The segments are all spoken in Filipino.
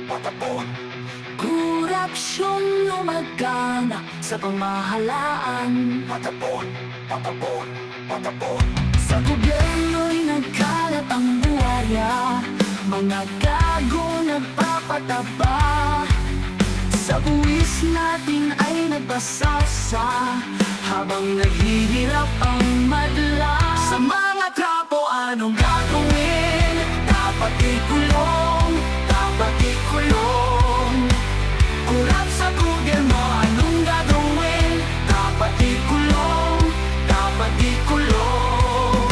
patapon. Korupsyon lumagana sa pamahalaan. Patapon, patapon, patapon. Sa gobyerno'y nagkalat ang buwaya, mga gago nagpapataba. Sa buwis natin ay nagbasasa, habang naghihirap ang madla. Sa mga trapo anong gagawin? Dapat ikulong, dapat ikulong. Kurap sa gobyerno anong gagawin? Dapat ikulong, dapat ikulong.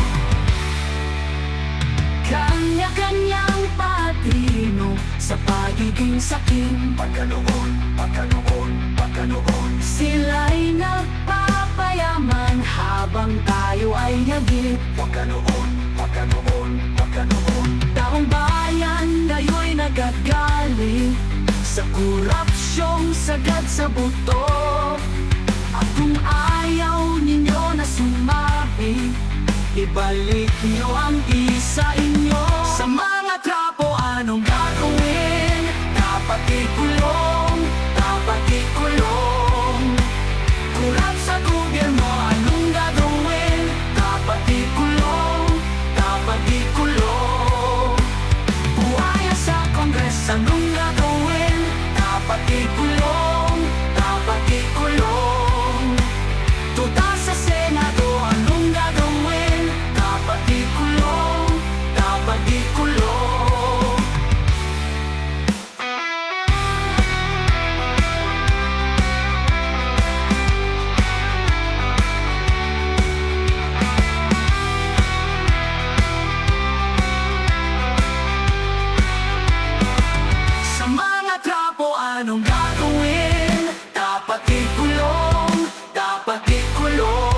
Kanya-kanyang patrino sa pagiging sakim. Pagkanoon, pagkanoon, pagkanoon. Sila'y nagpapayaman habang tayo ay nagit. Pagkanoon, pagkanoon, pagkanoon. Taong bayan ngayo'y nagagaling sa korupsyong sagad sa buto. At kung ayaw ninyo na sumabi, ibalik nyo ang isa inyo. Sa mga trapo anong gagawin? Dapat ikulong, dapat ikulong. Kurap sa gobyerno anong gagawin? Dapat ikulong, dapat ikulong. Buhaya sa Kongres anong gagawin? Dapat ikulong, dapat ikulong. Tuta sa Senado anong gagawin? Dapat ikulong, dapat ikulong. Sa mga trapo anong gagawin? Dapat ikulong, dapat ikulong.